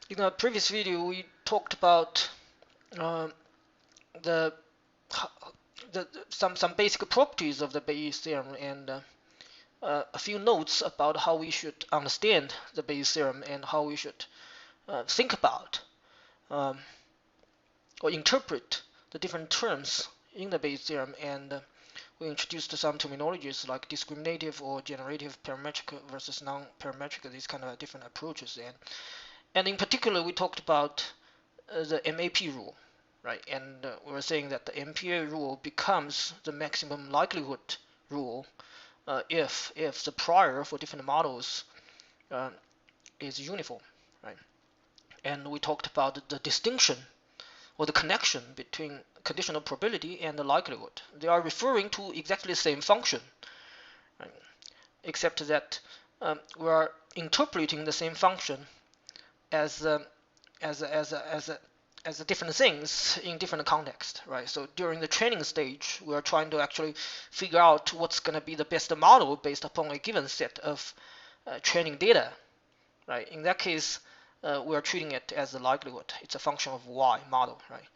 In the previous video, we talked about uh, the, some basic properties of the Bayes theorem and a few notes about how we should understand the Bayes theorem and how we should think about um, or interpret the different terms in the Bayes theorem. And we introduced some terminologies like discriminative or generative parametric versus non-parametric, these kind of different approaches. And in particular, we talked about the MAP rule, right? And we were saying that the MPA rule becomes the maximum likelihood rule if the prior for different models uh, is uniform, right? And we talked about the distinction or the connection between conditional probability and the likelihood. They are referring to exactly the same function, right? Except that we are interpreting the same function as as as as as different things in different contexts, right? So during the training stage, we are trying to actually figure out what's going to be the best model based upon a given set of training data, right? In that case, we are treating it as the likelihood. It's a function of y model, right?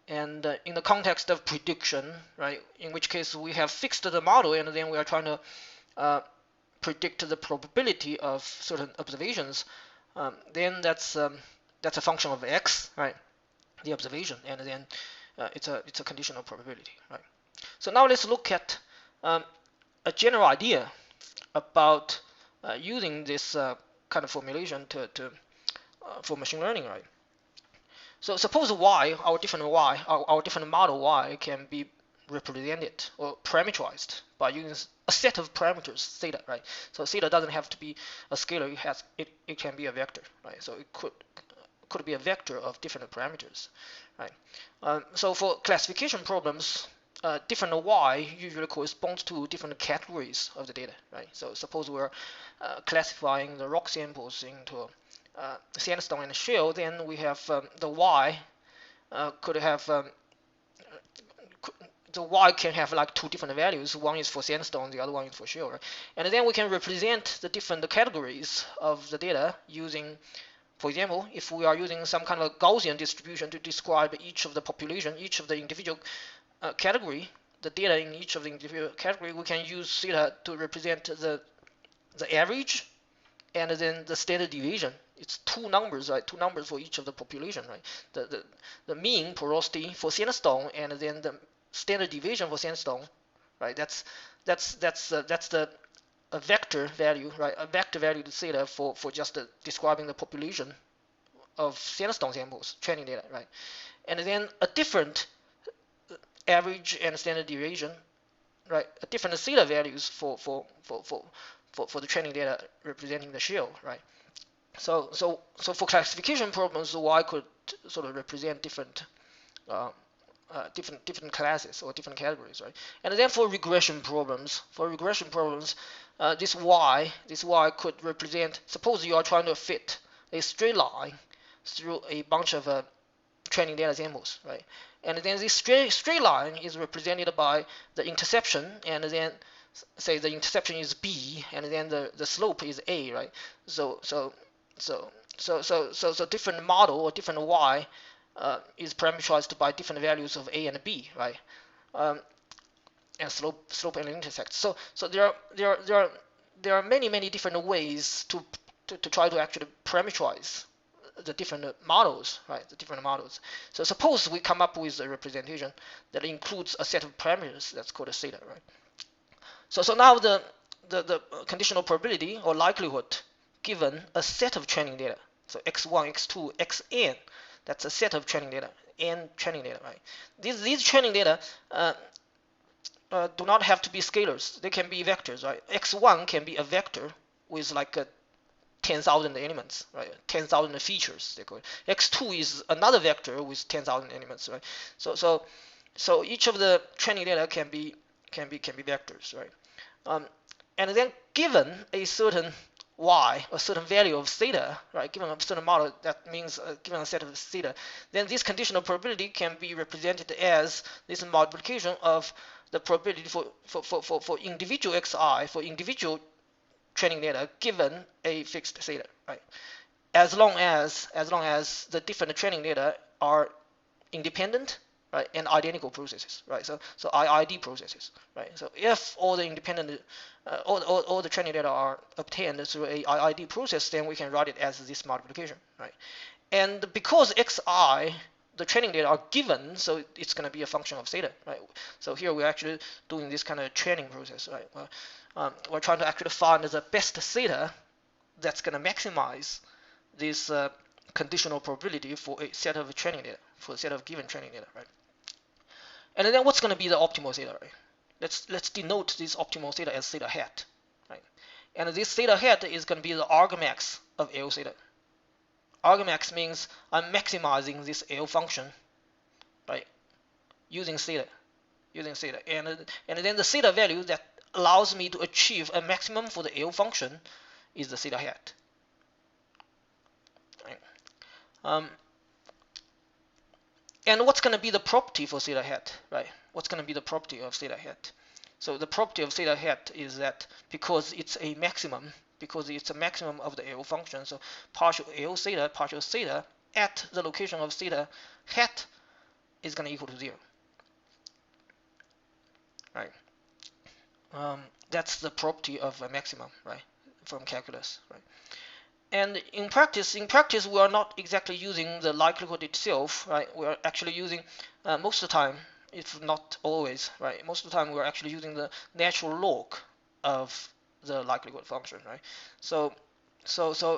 And in the context of prediction, right, in which case we have fixed the model and then we are trying to predict the probability of certain observations, then that's a function of x, right? The observation, and then it's a conditional probability, right? So now let's look at a general idea about using this kind of formulation for machine learning, right? So suppose our different model y can be represented or parameterized by using a set of parameters theta, right? So theta doesn't have to be a scalar; it can be a vector, right? So it could be a vector of different parameters, right? So for classification problems, different y usually corresponds to different categories of the data, right? So suppose we're classifying the rock samples into sandstone and shale, then we have the y could have the y can have like two different values. One is for sandstone, the other one is for shale, right? And then we can represent the different categories of the data using, for example, if we are using some kind of a Gaussian distribution to describe each of the population, each of the individual category, the data in each of the individual category, we can use theta to represent the average and then the standard deviation. It's two numbers, right? Two numbers for each of the population, right? The mean porosity for sandstone and then the standard deviation for sandstone, right? That's the a vector value, right? A vector value to theta for just describing the population of sandstone samples, training data, right? And then a different average and standard deviation, right? A different theta values for the training data representing the shale, right? So for classification problems, y could sort of represent uh, different classes or different categories, right? And then for regression problems, this y could represent. Suppose you are trying to fit a straight line through a bunch of training data samples, right? And then this straight line is represented by the interception, and then say the interception is b, and then the slope is a, right? So different model or different y is parameterized by different values of a and b, right? Um, and slope and intersect. So there are many different ways to try to actually parameterize the different models, right? The different models. So suppose we come up with a representation that includes a set of parameters that's called a theta, right? So now the conditional probability or likelihood given a set of training data. So x1, x2, xn, that's a set of training data, n training data, right? These training data do not have to be scalars. They can be vectors, right? X1 can be a vector with like 10,000 elements, right? 10,000 features. They call it. X2 is another vector with 10,000 elements, right? So each of the training data can be vectors, right? And then given a certain y, a certain value of theta, right? Given a certain model, that means given a set of theta, then this conditional probability can be represented as this multiplication of the probability for individual xi, for individual training data given a fixed theta, right? as the different training data are independent, right, and identical processes, right? So IID processes, right? So if all the independent, all the training data are obtained through a IID process, then we can write it as this multiplication, right? And because xi, the training data are given, so it's going to be a function of theta, right? So here we're actually doing this kind of training process, right? We're trying to actually find the best theta that's going to maximize this conditional probability for a set of training data, for a set of given training data, right? And then what's going to be the optimal theta, right? Let's denote this optimal theta as theta hat, right? And this theta hat is going to be the argmax of L theta. Argmax means I'm maximizing this L function, right? Using theta, and then the theta value that allows me to achieve a maximum for the L function is the theta hat. Right? And what's going to be the property for theta hat, right? What's going to be the property of theta hat? So the property of theta hat is that because it's a maximum of the L function, so partial L theta at the location of theta hat is going to equal to 0, right? That's the property of a maximum, right, from calculus, right? And in practice, we are not exactly using the likelihood itself, right? We are actually using most of the time, if not always, right? Most of the time, we're actually using the natural log of the likelihood function, right? So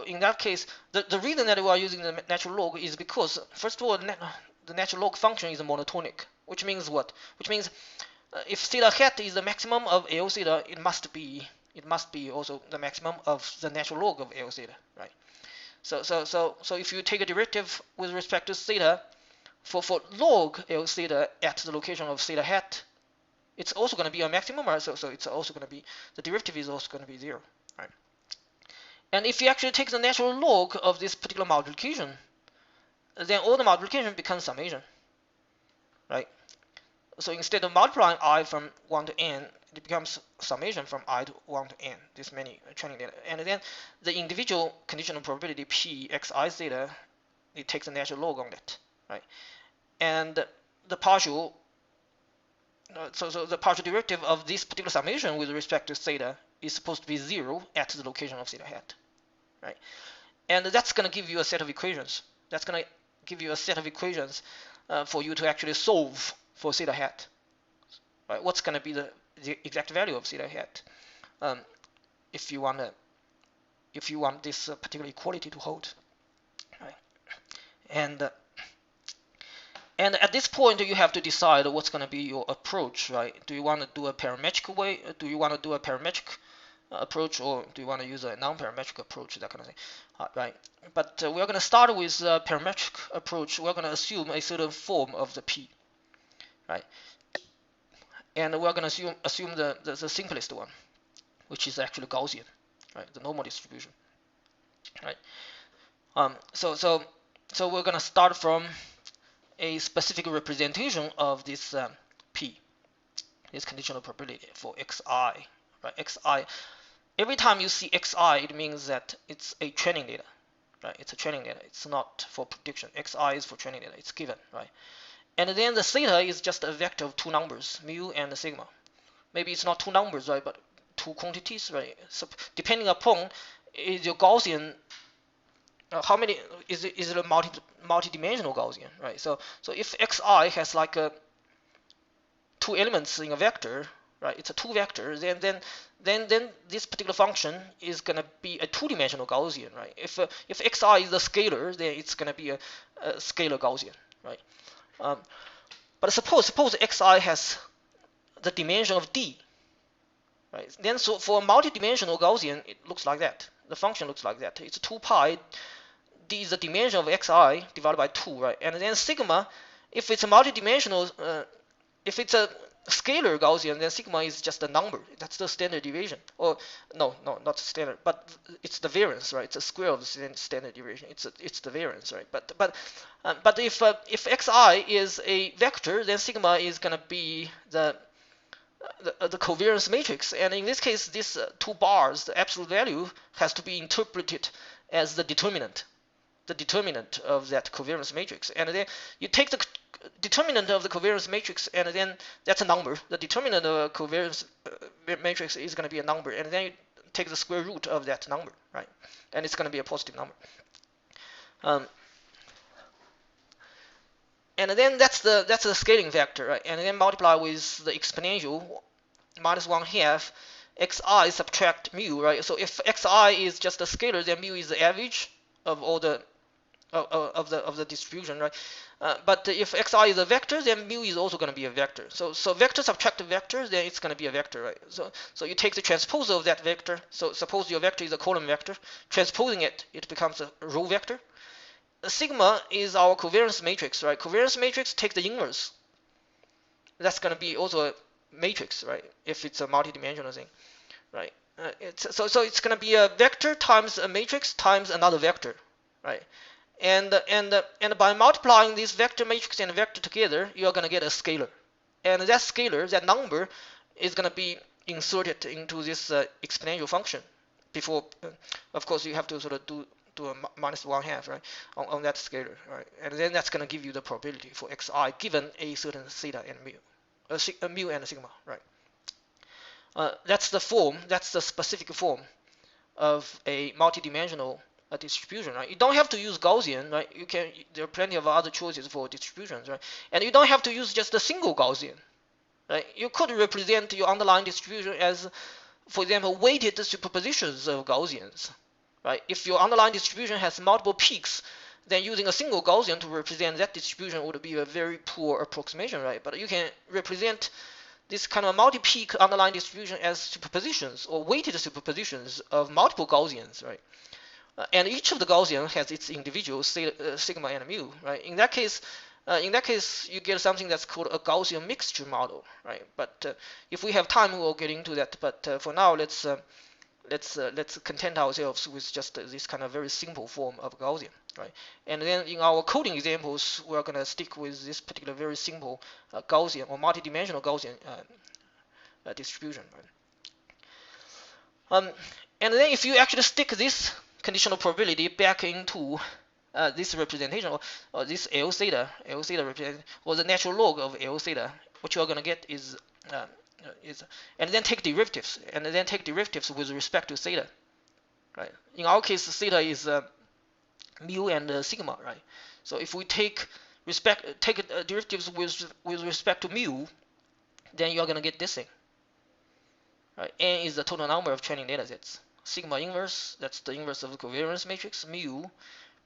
in that case, the reason that we are using the natural log is because, first of all, the natural log function is monotonic, which means what? Which means if theta hat is the maximum of L theta, it must be also the maximum of the natural log of L theta, right? So if you take a derivative with respect to theta for log L theta at the location of theta hat, it's also going to be a maximum, right? So it's also going to be, the derivative is also going to be 0, right? And if you actually take the natural log of this particular multiplication, then all the multiplication becomes summation, right? So instead of multiplying I from 1 to n, it becomes summation from I to 1 to n, this many training data. And then the individual conditional probability P xi theta, it takes a natural log on that, right? And the partial, so the partial derivative of this particular summation with respect to theta is supposed to be 0 at the location of theta hat, right? And that's going to give you a set of equations. That's going to give you a set of equations for you to actually solve for theta hat, right? What's going to be the exact value of theta hat if you want this particular equality to hold, right? And at this point you have to decide what's going to be your approach, right? Do you want to do a parametric way? Do you want to do a parametric approach, or do you want to use a non-parametric approach, that kind of thing, right? But we're going to start with a parametric approach. We're going to assume a certain form of the P, right? And we're going to assume the simplest one, which is actually Gaussian, right? The normal distribution, right? So we're going to start from a specific representation of this P, this conditional probability for xi, right? Xi. Every time you see xi, it means that it's a training data, right? It's a training data. It's not for prediction. Xi is for training data. It's given, right? And then the theta is just a vector of two numbers, mu and sigma. Maybe it's not two numbers, right, but two quantities, right? So depending upon is your Gaussian, how many is it a multi-dimensional Gaussian, right? So if xi has like two elements in a vector, right? It's a two vector. Then this particular function is gonna be a two-dimensional Gaussian, right? If xi is a scalar, then it's gonna be a scalar Gaussian, right? But suppose xi has the dimension of d, right? Then so for a multi-dimensional Gaussian, it looks like that. The function looks like that. It's 2 pi. D is the dimension of xi divided by 2, right? And then sigma, if it's a multi-dimensional, if it's a scalar Gaussian, then sigma is just a number. That's the standard deviation. Or no, not standard, but it's the variance, right? It's a square of the standard deviation. It's the variance, right? But if xi is a vector, then sigma is gonna be the covariance matrix, and in this case, these two bars, the absolute value, has to be interpreted as the determinant, the determinant of that covariance matrix, and then you take the determinant of the covariance matrix, and then that's a number. The determinant of a covariance matrix is going to be a number, and then you take the square root of that number, right? And it's going to be a positive number. And then that's the scaling factor, right? And then multiply with the exponential minus 1/2 xi subtract mu, right? So if xi is just a scalar, then mu is the average of all the of the distribution, right? But if xi is a vector, then mu is also going to be a vector. So vector subtract vector, then it's going to be a vector, right? So you take the transpose of that vector. So suppose your vector is a column vector. Transposing it, it becomes a row vector. Sigma is our covariance matrix, right? Covariance matrix, take the inverse. That's going to be also a matrix, right? If it's a multidimensional thing, right? So it's going to be a vector times a matrix times another vector, right? And by multiplying this vector matrix and vector together, you're going to get a scalar. And that scalar, that number, is going to be inserted into this exponential function. Before, of course, you have to sort of do a minus 1/2, right, on that scalar, right? And then that's going to give you the probability for xi given a certain theta and mu, mu and sigma, right? That's the form, that's the specific form of a multidimensional distribution, right? You don't have to use Gaussian, right? There are plenty of other choices for distributions, right? And you don't have to use just a single Gaussian, right? You could represent your underlying distribution as, for example, weighted superpositions of Gaussians, right? If your underlying distribution has multiple peaks, then using a single Gaussian to represent that distribution would be a very poor approximation, right? But you can represent this kind of multi-peak underlying distribution as superpositions or weighted superpositions of multiple Gaussians, right? And each of the Gaussian has its individual sigma and mu, right? In that case, you get something that's called a Gaussian mixture model, right? But if we have time, we'll get into that. But for now, let's content ourselves with just this kind of very simple form of Gaussian, right? And then in our coding examples, we're going to stick with this particular very simple Gaussian or multidimensional Gaussian distribution, right? And then if you actually stick this conditional probability back into this representation or this L theta representation or the natural log of L theta, what you're going to get is and then take derivatives with respect to theta, right? In our case, theta is mu and sigma, right? So if we take derivatives with respect to mu, then you're going to get this thing, right? N is the total number of training data sets. Sigma inverse, that's the inverse of the covariance matrix, mu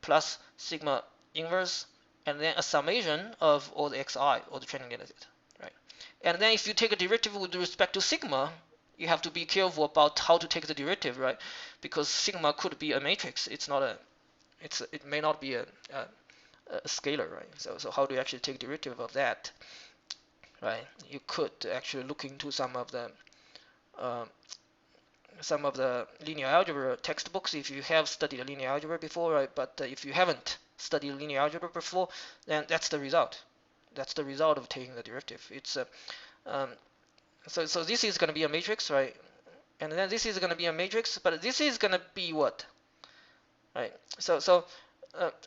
plus sigma inverse, and then a summation of all the xi, or the training data set, right? And then if you take a derivative with respect to sigma, you have to be careful about how to take the derivative, right? Because sigma could be a matrix. It may not be a scalar, right? So how do you actually take derivative of that, right? You could actually look into some of the linear algebra textbooks if you have studied linear algebra before, right? But if you haven't studied linear algebra before, then that's the result. That's the result of taking the derivative. It's so this is going to be a matrix, right? And then this is going to be a matrix, but this is going to be what, right? So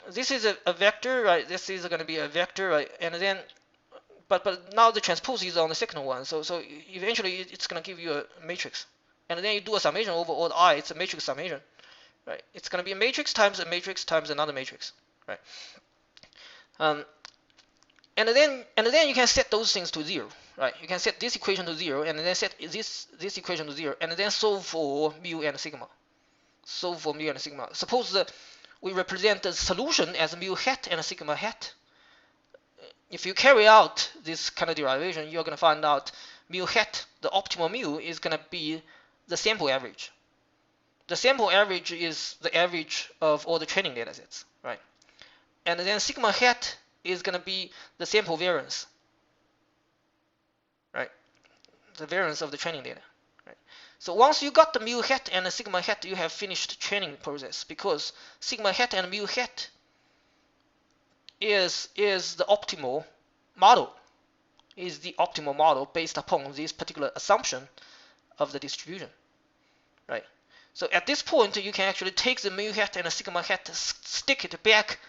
this is a vector, right? This is going to be a vector, right? And then but now the transpose is on the second one, so eventually it's going to give you a matrix. And then you do a summation over all the I. It's a matrix summation, right? It's going to be a matrix times another matrix, right? And then you can set those things to 0, right? You can set this equation to 0, and then set this equation to 0, and then solve for mu and sigma. Suppose that we represent the solution as mu hat and sigma hat. If you carry out this kind of derivation, you're going to find out mu hat, the optimal mu, is going to be the sample average. The sample average is the average of all the training data sets, right? And then sigma hat is going to be the sample variance, right? The variance of the training data, right? So once you got the mu hat and the sigma hat, you have finished training process, because sigma hat and mu hat is the optimal model, based upon this particular assumption of the distribution, right? So at this point, you can actually take the mu hat and the sigma hat, stick it back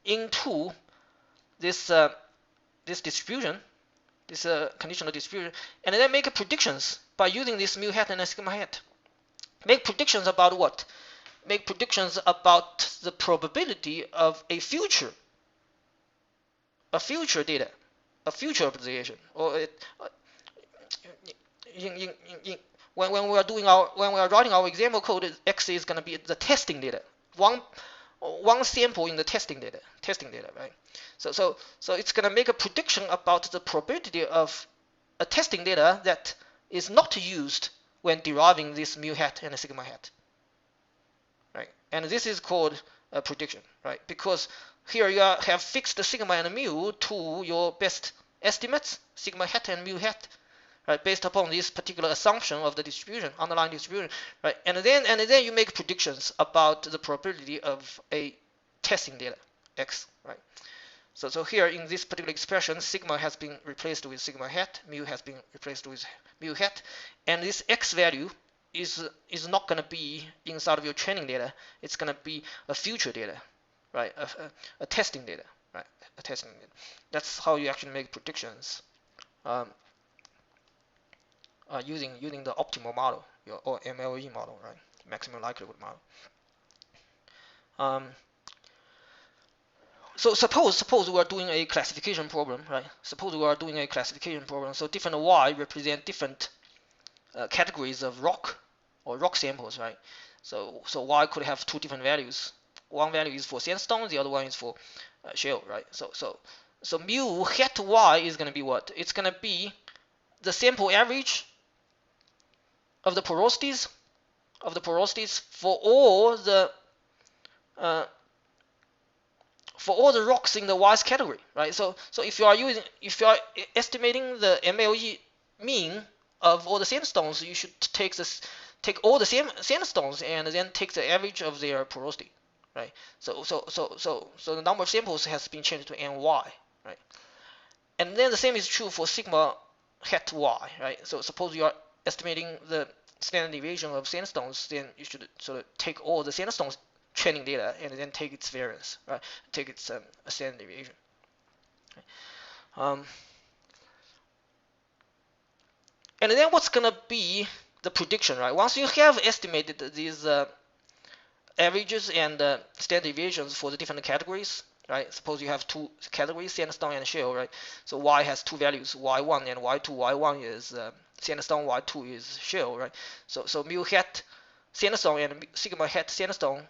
into this this distribution, this conditional distribution, and then make predictions by using this mu hat and the sigma hat. Make predictions about what? Make predictions about the probability of a future data, a future observation, or when we are writing our example code, X is going to be the testing data, one sample in the testing data, right? So it's going to make a prediction about the probability of a testing data that is not used when deriving this mu hat and sigma hat, right? And this is called a prediction, right? Because here you have fixed sigma and mu to your best estimates, sigma hat and mu hat, right? Based upon this particular assumption of the distribution, underlying distribution, right? And then you make predictions about the probability of a testing data, X, right? So here in this particular expression, sigma has been replaced with sigma hat, mu has been replaced with mu hat, and this X value is not going to be inside of your training data. It's going to be a future data, right? A testing data, right? A testing data. That's how you actually make predictions using the optimal model, or MLE model, right? Maximum likelihood model. So suppose we are doing a classification problem, right? Suppose we are doing a classification problem. So different Y represent different categories of rock or rock samples, right? So Y could have two different values. One value is for sandstone, the other one is for shale, right? So mu hat Y is going to be what? It's going to be the sample average of the porosities for all the rocks in the Y's category, right? So if you are estimating the MLE mean of all the sandstones, you should take all the sandstones and then take the average of their porosity, right? So the number of samples has been changed to NY, right? And then the same is true for sigma hat Y, right? So suppose you are estimating the standard deviation of sandstones, then you should sort of take all the sandstones training data and then take its variance, right? Take its standard deviation. And then what's gonna be the prediction, right? Once you have estimated these averages and standard deviations for the different categories, right? Suppose you have two categories, sandstone and shale, right? So Y has two values, Y1 and Y2. Y1 is sandstone, Y2 is shale, right? So mu hat sandstone and sigma hat sandstone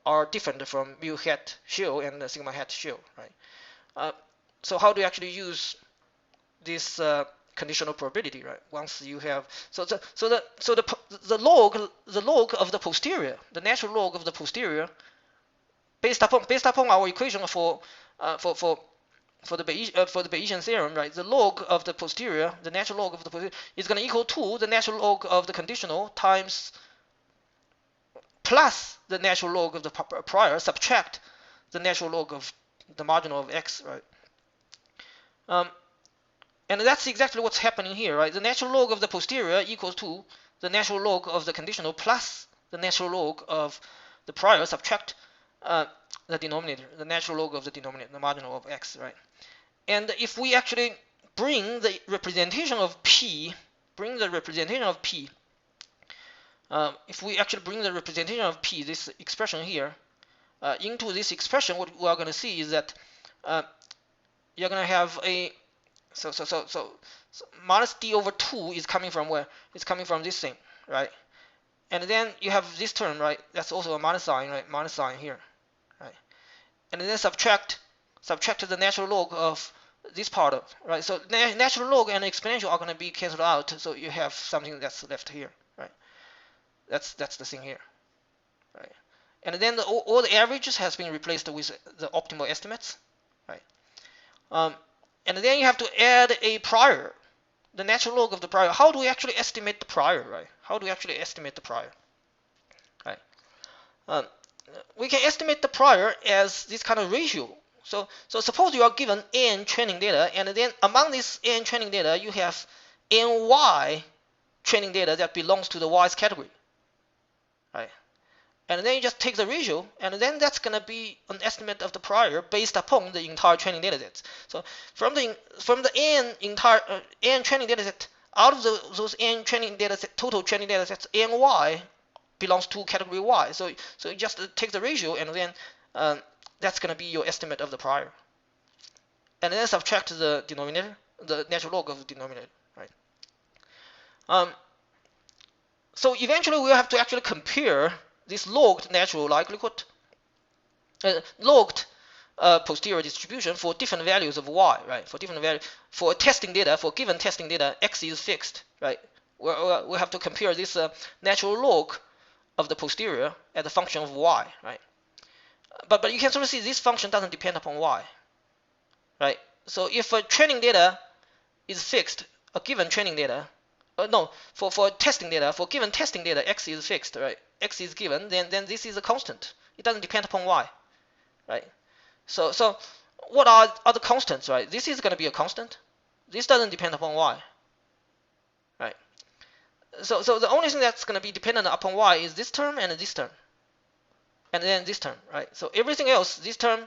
are different from mu hat shale and sigma hat shale, right? So how do you actually use this conditional probability, right? Once you have the log of the posterior, the natural log of the posterior, based upon our equation for the Bayesian theorem, right? The log of the posterior, the natural log of the posterior, is going to equal to the natural log of the conditional times plus the natural log of the prior, subtract the natural log of the marginal of X, right? And that's exactly what's happening here, right? The natural log of the posterior equals to the natural log of the conditional plus the natural log of the prior, subtract the denominator, the natural log of the denominator, the marginal of X, right? And if we actually bring the representation of P, if we actually bring the representation of P, this expression here, into this expression, what we are going to see is that you're going to have a so minus d over 2 is coming from where? It's coming from this thing, right? And then you have this term, right? That's also a minus sign, right? Minus sign here, right? And then subtract the natural log of this part of, right? So natural log and exponential are going to be canceled out, so you have something that's left here, right? That's the thing here, right? And then all the averages has been replaced with the optimal estimates, right? And then you have to add a prior, the natural log of the prior. How do we actually estimate the prior, right? How do we actually estimate the prior, right? We can estimate the prior as this kind of ratio. So suppose you are given n training data, and then among this n training data, you have ny training data that belongs to the Y's category, right? And then you just take the ratio, and then that's going to be an estimate of the prior based upon the entire training data set. So from the n training data set, out of those n training data set, total training data sets, ny belongs to category y. So you just take the ratio, and then that's going to be your estimate of the prior. And then subtract the denominator, the natural log of the denominator, right? So eventually we'll have to actually compare this logged natural likelihood, logged posterior distribution for different values of y, right? For different value, for testing data, for given testing data, x is fixed, right? We have to compare this natural log of the posterior as a function of y, right? But you can sort of see this function doesn't depend upon y, right? So if a training data is fixed, a given training data, no, for testing data, for given testing data, x is fixed, right? X is given, then this is a constant. It doesn't depend upon y, right? So what are the constants, right? This is going to be a constant. This doesn't depend upon y, right? So the only thing that's going to be dependent upon y is this term and this term, and then this term, right? So everything else, this term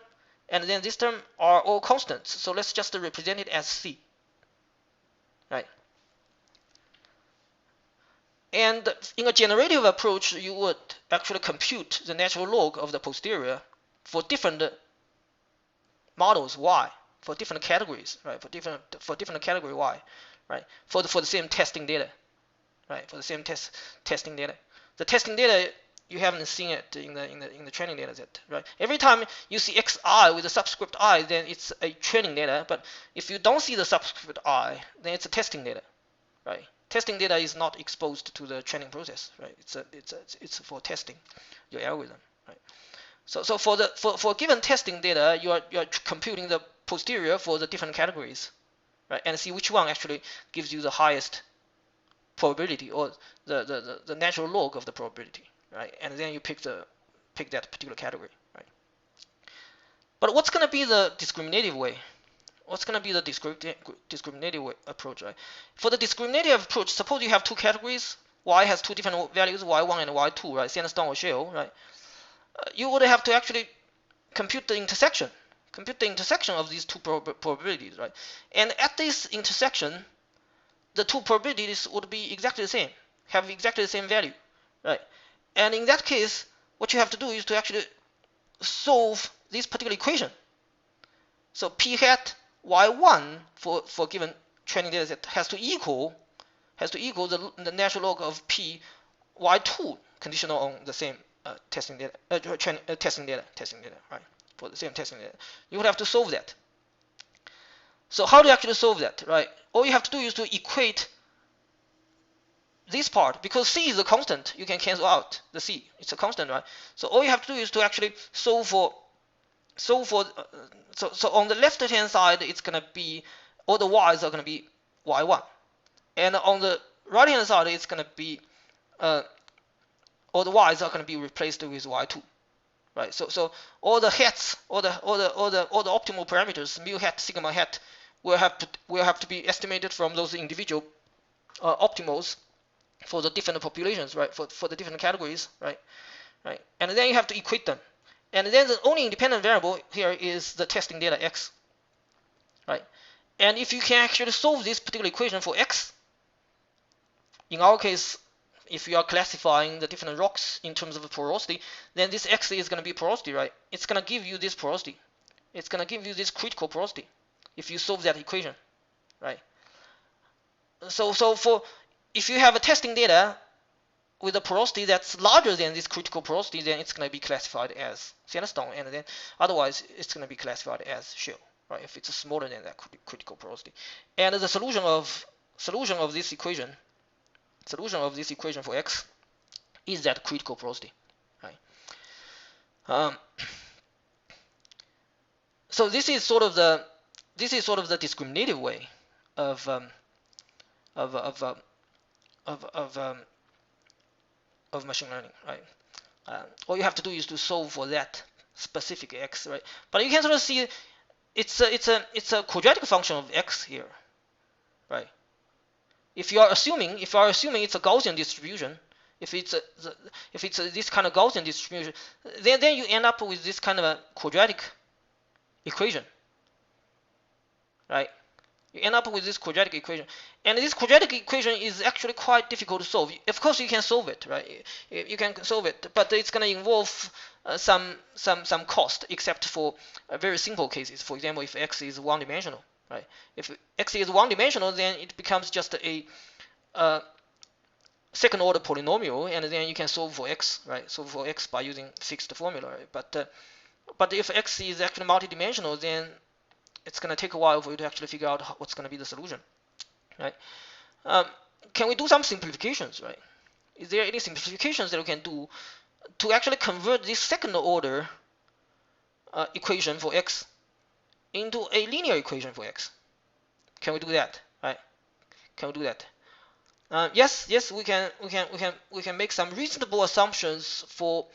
and then this term are all constants. So let's just represent it as c, right? And in a generative approach, you would actually compute the natural log of the posterior for different models y, for different categories, right? For different category y, right? For the same testing data, right? For the same testing data. The testing data, you haven't seen it in the training data set, right? Every time you see xi with the subscript I, then it's a training data. But if you don't see the subscript I, then it's a testing data, right? Testing data is not exposed to the training process, right? It's for testing your algorithm, right? So for given testing data, you are computing the posterior for the different categories, right? And see which one actually gives you the highest probability, or the natural log of the probability, right? And then you pick that particular category, right? But what's going to be the discriminative way? What's going to be the discriminative approach, right? For the discriminative approach, suppose you have two categories. Y has two different values, y1 and y2, right? Sandstone or shale, right? You would have to actually compute the intersection of these two probabilities, right? And at this intersection, the two probabilities would be exactly the same, have exactly the same value, right? And in that case, what you have to do is to actually solve this particular equation. So p hat y1 for given training data set has to equal the natural log of p y2 conditional on the same testing data, right? For the same testing data, you would have to solve that. So how do you actually solve that, right? All you have to do is to equate this part, because c is a constant. You can cancel out the c. It's a constant, right? So all you have to do is to actually solve for. So on the left hand side, it's gonna be all the y's are gonna be y1, and on the right hand side, it's gonna be all the y's are gonna be replaced with y2, right? So all the hats, all the optimal parameters, mu hat, sigma hat, will have to be estimated from those individual optimals for the different populations, right? For the different categories, right? And then you have to equate them. And then the only independent variable here is the testing data x, right? And if you can actually solve this particular equation for x, in our case, if you are classifying the different rocks in terms of porosity, then this x is going to be porosity, right? It's going to give you this porosity. It's going to give you this critical porosity if you solve that equation, right? So if you have a testing data with a porosity that's larger than this critical porosity, then it's going to be classified as sandstone, and then otherwise it's going to be classified as shale, right? If it's smaller than that critical porosity. And the solution of this equation for x is that critical porosity, right? So this is sort of the discriminative way of machine learning, right? All you have to do is to solve for that specific x, right? But you can sort of see it's a quadratic function of x here, right? If you are assuming it's a Gaussian distribution, if it's this kind of Gaussian distribution, then you end up with this kind of a quadratic equation, right? You end up with this quadratic equation, and this quadratic equation is actually quite difficult to solve. Of course, you can solve it, right? You can solve it, but it's going to involve some cost, except for very simple cases. For example, if x is one-dimensional, right? If x is one-dimensional, then it becomes just a second-order polynomial, and then you can solve for x, right? Solve for x by using fixed formula, right? But if x is actually multidimensional, then it's going to take a while for you to actually figure out what's going to be the solution, right? Can we do some simplifications, right? Is there any simplifications that we can do to actually convert this second-order equation for x into a linear equation for x? Can we do that, right? Can we do that? Yes, we can make some reasonable assumptions for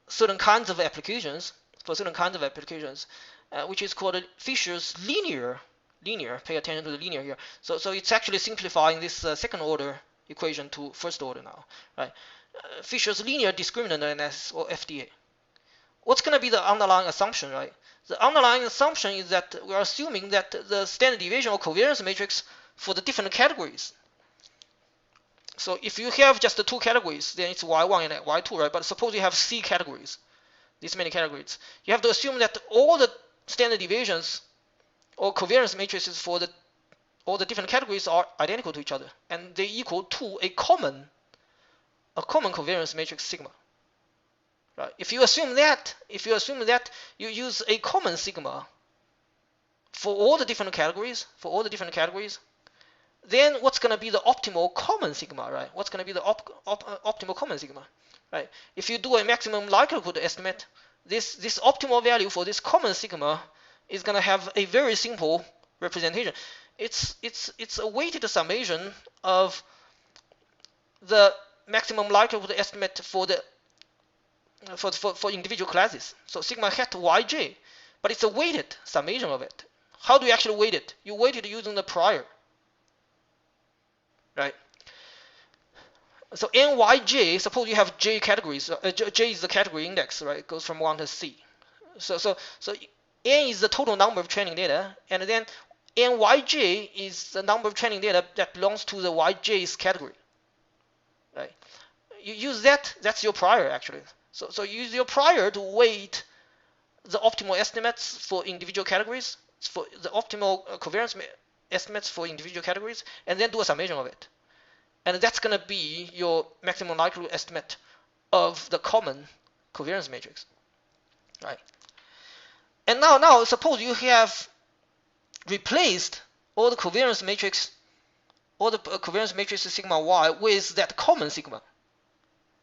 certain kinds of applications. Which is called Fisher's linear. Pay attention to the linear here. So it's actually simplifying this second-order equation to first-order now, right? Fisher's linear discriminant or FDA. What's going to be the underlying assumption, right? The underlying assumption is that we are assuming that the standard deviation or covariance matrix for the different categories. So if you have just the two categories, then it's y1 and y2, right? But suppose you have C categories, this many categories. You have to assume that all the standard deviations or covariance matrices for all the different categories are identical to each other, and they equal to a common covariance matrix sigma. Right? If you assume that you use a common sigma for all the different categories, then what's going to be the optimal common sigma, right? What's going to be the optimal common sigma, right? If you do a maximum likelihood estimate, this optimal value for this common sigma is going to have a very simple representation. It's a weighted summation of the maximum likelihood estimate for individual classes. So sigma hat yj, but it's a weighted summation of it. How do you actually weight it? You weight it using the prior, right? So nyj, suppose you have j categories. J is the category index, right? It goes from 1 to C. So n is the total number of training data, and then nyj is the number of training data that belongs to the yj's category, right? You use that. That's your prior actually. So use your prior to weight the optimal estimates for individual categories, for the optimal covariance estimates for individual categories, and then do a summation of it. And that's going to be your maximum likelihood estimate of the common covariance matrix, right? And now suppose you have replaced all the covariance matrix sigma y with that common sigma.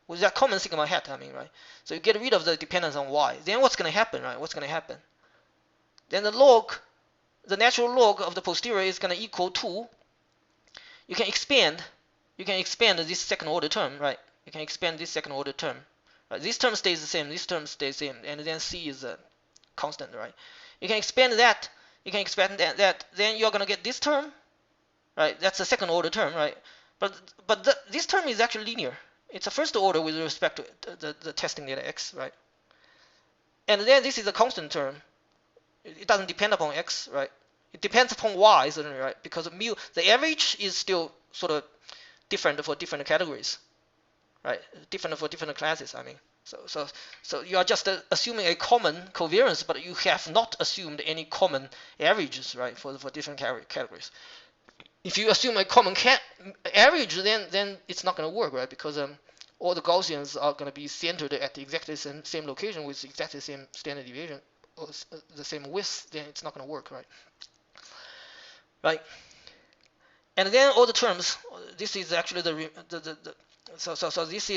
With that common sigma hat, right? So you get rid of the dependence on y. Then what's going to happen, right? Then the natural log of the posterior is going to equal to, you can expand this second order term, right? Right? This term stays the same, and then C is a constant, right? You can expand that, then you're going to get this term, right? That's a second order term, right? But this term is actually linear. It's a first order with respect to the testing data x, right? And then this is a constant term. It doesn't depend upon x, right? It depends upon y, certainly, right? Because mu, the average is still sort of different for different categories, right? Different for different classes, So you are just assuming a common covariance, but you have not assumed any common averages, right? For different categories. If you assume a common average, then it's not going to work, right? Because all the Gaussians are going to be centered at exactly the same location with exactly the same standard deviation or the same width. Then it's not going to work, right? Right. And then all the terms. This is actually so this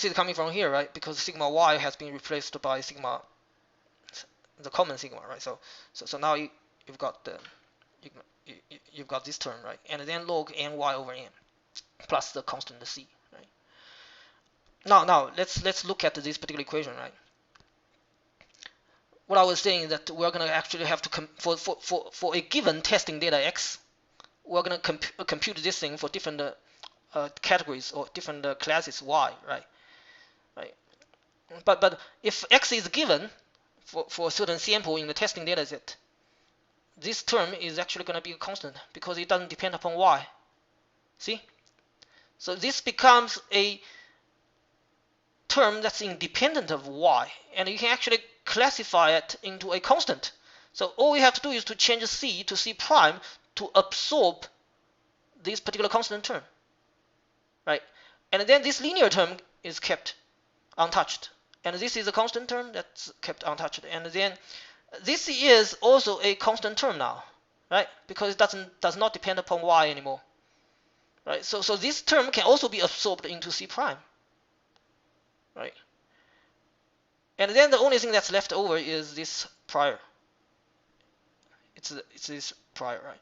is coming from here, right? Because sigma y has been replaced by sigma, the common sigma, right? So now you've got you've got this term, right? And then log ny over n plus the constant c, right? Now let's look at this particular equation, right? What I was saying is that we're going to actually have to for a given testing data x, we're going to compute this thing for different categories or different classes y, right? Right. But if x is given for a certain sample in the testing data set, this term is actually going to be a constant because it doesn't depend upon y. See? So this becomes a term that's independent of y, and you can actually classify it into a constant. So all we have to do is to change c to c prime to absorb this particular constant term, right? And then this linear term is kept untouched, and this is a constant term that's kept untouched, and then this is also a constant term now, right? Because it does not depend upon y anymore, right? So this term can also be absorbed into c prime, right? And then the only thing that's left over is this prior. It's this prior, right?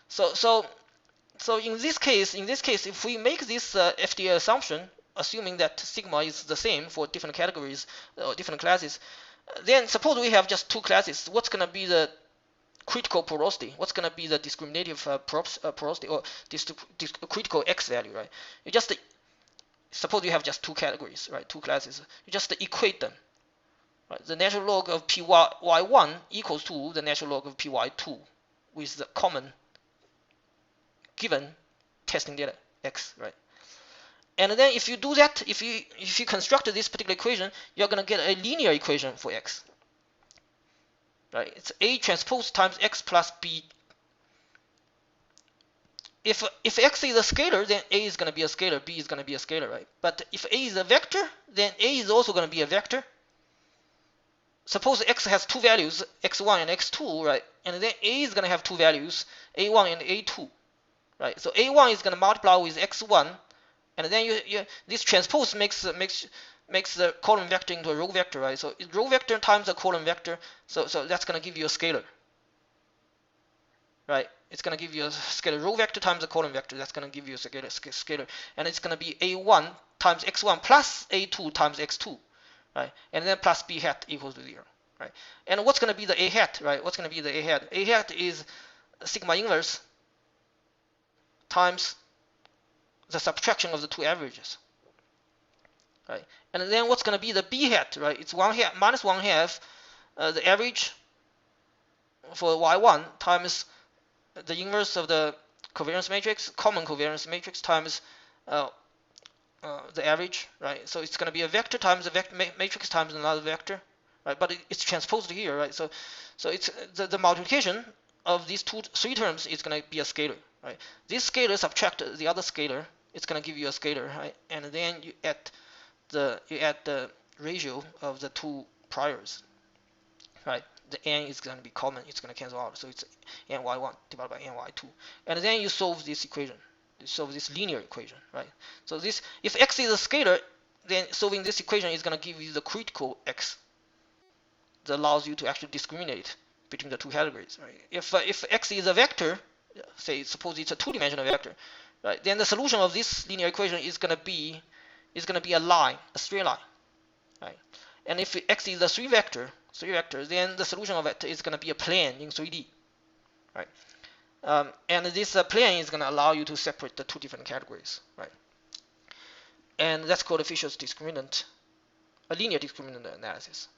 So in this case, if we make this FDA assumption, assuming that sigma is the same for different categories or different classes, then suppose we have just two classes. What's going to be the critical porosity? What's going to be the discriminative porosity or critical x value, right? You just suppose you have just two categories, right? Two classes. You just equate them. Right? The natural log of py1 equals to the natural log of py2 with the common given testing data x, right? And then if you do that, if you construct this particular equation, you're going to get a linear equation for x, right? It's a transpose times x plus b. If x is a scalar, then a is going to be a scalar, b is going to be a scalar, right? But if a is a vector, then a is also going to be a vector. Suppose x has two values, x1 and x2, right? And then a is going to have two values, a1 and a2, right? So a1 is going to multiply with x1, and then this transpose makes the column vector into a row vector, right? So row vector times a column vector, so that's going to give you a scalar, right? It's going to give you a scalar. Row vector times a column vector, that's going to give you a scalar, and it's going to be a1 times x1 plus a2 times x2, right? And then plus b hat equals to 0, right? And what's going to be the a hat, right? What's going to be the a hat? A hat is sigma inverse times the subtraction of the two averages, right? And then what's going to be the b hat, right? It's 1 half minus 1 half the average for y1 times the inverse of the covariance matrix, common covariance matrix times the average, right? So it's going to be a vector times a vector matrix times another vector, right? But it's transposed here, right? So it's the multiplication of these three terms is going to be a scalar, right? This scalar subtract the other scalar, it's going to give you a scalar, right? And then you add the ratio of the two priors, right? The n is going to be common, it's going to cancel out, so it's ny1 divided by ny2, and then you solve this equation. You solve this linear equation, right? So this, if x is a scalar, then solving this equation is going to give you the critical x that allows you to actually discriminate between the two categories, right? If x is a vector, say suppose it's a two-dimensional vector, right? Then the solution of this linear equation is going to be a line, a straight line, right? And if x is a three vector, then the solution of it is going to be a plane in 3D, right? And this plane is going to allow you to separate the two different categories, right? And that's called a Fisher's discriminant, a linear discriminant analysis.